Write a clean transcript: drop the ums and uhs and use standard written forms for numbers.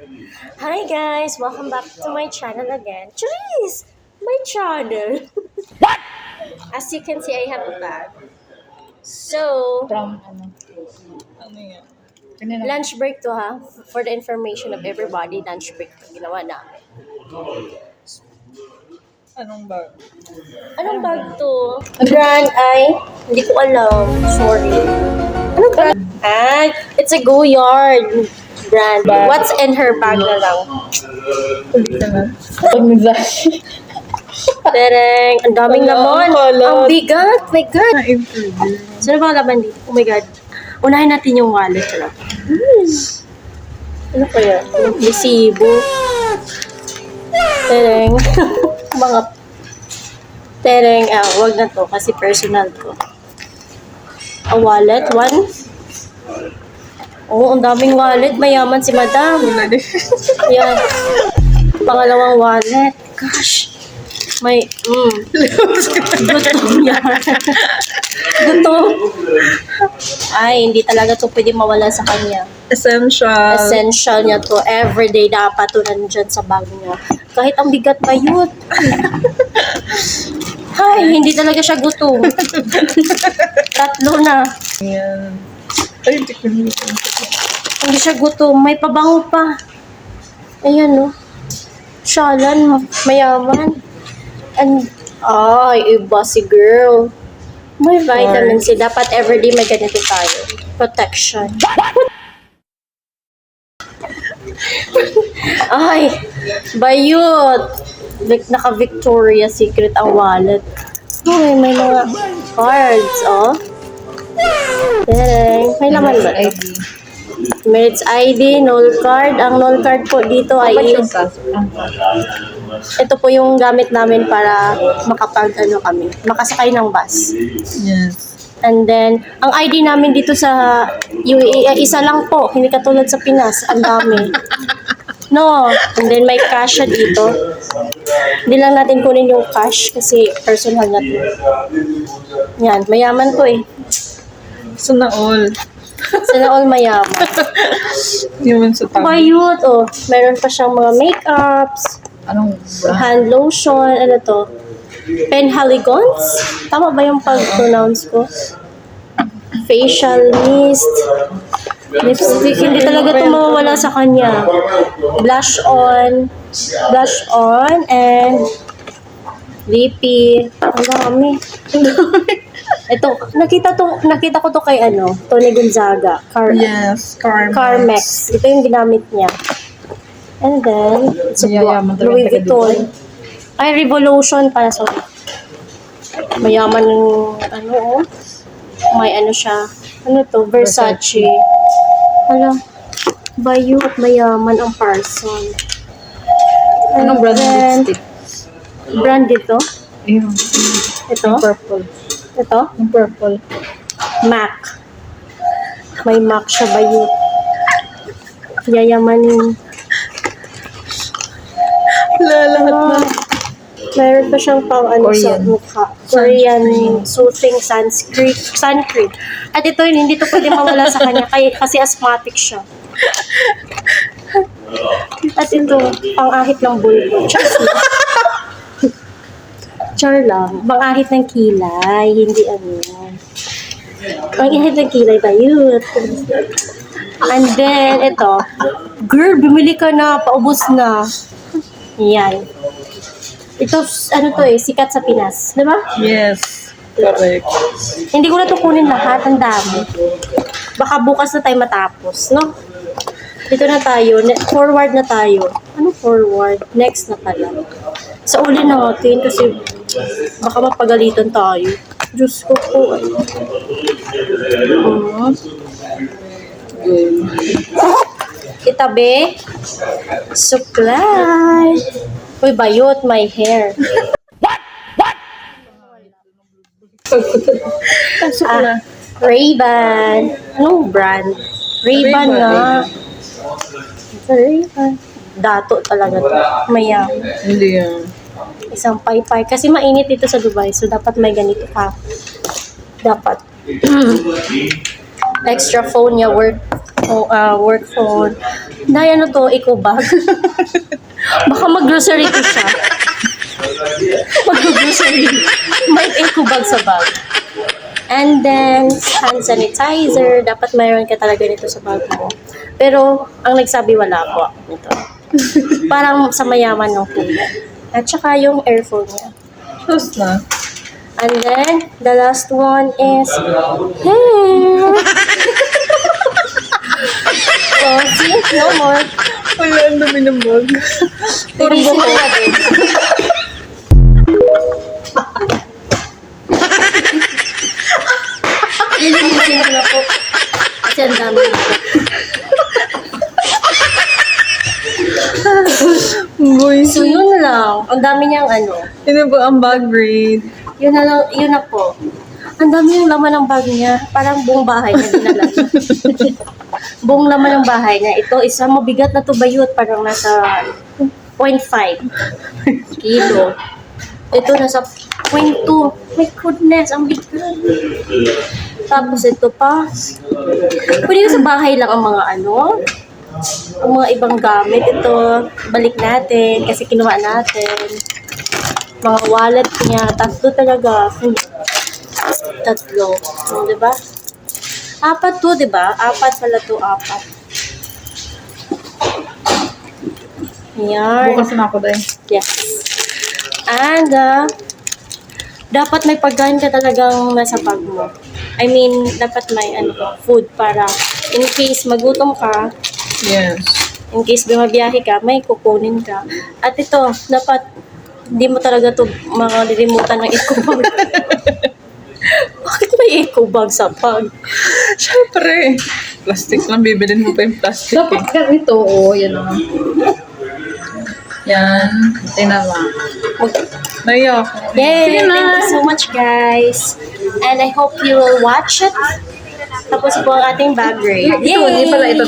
Hi guys! Welcome back to my channel again. Cherise! My channel! As you can see, I have a bag. So, From ano yan? Kanina. lunch break to ha. For the information of everybody, lunch break to. Ginawa namin. Anong bag? Anong bag to? Brand ay, hindi ko alam. Sorry. Anong brand? Ah, it's a Go Yard brand. What's in her bag na lang? Ulit naman. Pag-mensahe. Tereng, ang daming Wala, laman. wala. Ang bigat. My God. Na-interview. Sino ba ang laman dito? Oh my God. Unahin natin yung wallet. Ano kaya? Resibo. Tereng. Mga tereng. Wag na to kasi personal to. A wallet. One. Oo, ang daming wallet. Mayaman si madam. Wala din. Yan. Pangalawang wallet. Gosh. May, gutom yan. Gutom. Ay, hindi talaga to pwede mawala sa kanya. Essential. Essential niya to. Everyday dapat to nandyan sa bag niya. Kahit ang bigat ba yun? Ay, hindi talaga siya gutom. Tatlo na. Ayan. Ay, hindi ko nito. Hindi siya gutom. May pabango pa. Ayan, no. Shalan, mayaman. And, ay, iba si girl. May vitamin C. Dapat everyday may ganito tayo. Protection. Ay, bayot. Naka-Victoria's Secret ang wallet. Ay, may mga cards, oh. Tereng. May laman ba ito? ID. Merits ID, null card. Ang null card po dito ay ito po yung gamit namin para makasakay ng bus. Yes. And then, ang ID namin dito sa UAE ay isa lang po. Hindi katulad sa Pinas. Ang dami. No. And then, may cash siya dito. Hindi lang natin kunin yung cash kasi personal na to. Yan. Mayaman to eh. Sana all. Sana all mayaman. Hindi man sa tabi. Bayot, oh. Meron pa siyang mga makeups, Anong brand? hand lotion, ano to? Penhaligons? Tama ba yung pag-pronounce ko? Facial mist. Lipstick. Hindi talaga ito mawawala sa kanya. Blush on. Blush on and lippy. Ang dami. Ito, nakita ko to kay Tony Gonzaga. Yes. Carmex. Ito yung ginamit niya. And then, it's a Mayayaman talaga Louis taga Vuitton. Ay, Revolution pala. Sorry. Mayaman yung, may siya. Ano to? Versace. Hala. Bayot, mayaman ang person. Anong brand ng Then, lipstick? brand dito? Ayun. Ito? Yung purple. Ito? Yung purple. MAC. May MAC siya, bayot. Yayaman. Lahat na. Meron pa siyang pang sa Korean. mukha. Korean soothing sun cream. At ito yun, hindi to pwede mawala sa kanya kasi asthmatic siya. At ito, pang-ahit ng bulbo. Char lang. Pang-ahit ng kilay. Hindi Pang-ahit ng kilay ba yun? And then, ito. Girl, bumili ka na. Paubos na. Yan. Ito, sikat sa Pinas. Diba? Yes. Correct. Hindi ko na ito kunin lahat. Ang dami. Baka bukas na tayo matapos, no? Dito na tayo. Forward na tayo. Ano forward? Next na pala. Sa uli natin kasi baka mapagalitan tayo. Diyos ko po. Itabi. Supply. Uy, bayot, my hair. Pasok na. Ray-Ban. Anong brand? Ray-Ban nga. Ray-Ban. Dato talaga to. Maya. Hindi yan. Isang paypay. Kasi mainit dito sa Dubai. So, dapat may ganito ka. Dapat. Extra phone niya. Work phone. Dahil ano to, eco bag. Baka mag-grocery ko siya. Mag-grocery. May eco bag sa bag. And then, hand sanitizer. Dapat mayroon ka talaga nito sa bag mo. Pero, ang nagsabi wala po nito. Parang sa mayaman ng kulay. At saka yung earphone niya. Tapos na. And then, the last one is hair. So, see? No more. Wala, ang dami ng bag. Puro Linisin ko buhok. na din. Linisin ko na po. Kasi ang dami na po. Boy, So, yun lang. Ang dami niyang ano. yun po ang bag braid. Yun na lang, yun na po. Ang dami yung laman ng bag niya. Parang buong bahay niya dinala niya. Buong laman ng bahay niya. Ito, isa mabigat na to bayot. Parang nasa 0.5 kilo. Ito, nasa 0.2. My goodness, ang bigat. Tapos ito pa. Pwede sa bahay lang ang mga ano. Ang mga ibang gamit. Ito, balik natin. Kasi kinuha natin. Mga wallet niya. Tatlo talaga. Tatlo. O, diba? Apat to, diba? Apat pala to, apat. Ayan. Bukas na ako dahil. Yes. And, dapat may pagkain ka talagang nasa bag mo. I mean, dapat may food para in case magutom ka, Yes. in case bumabiyahe ka, may kukunin ka. At ito, dapat hindi mo talaga to malilimutan ng eco bag. Bakit may eco bag sa bag? Siyempre. Plastic lang, bibilin mo pa yung plastic. Dapat ka rito, yan o. Yan. Tinama. Naiya ako. Yay! Sige na. Thank you so much, guys. And I hope you will watch it. Tapos po ang ating bag raid. Ito, hindi pala ito.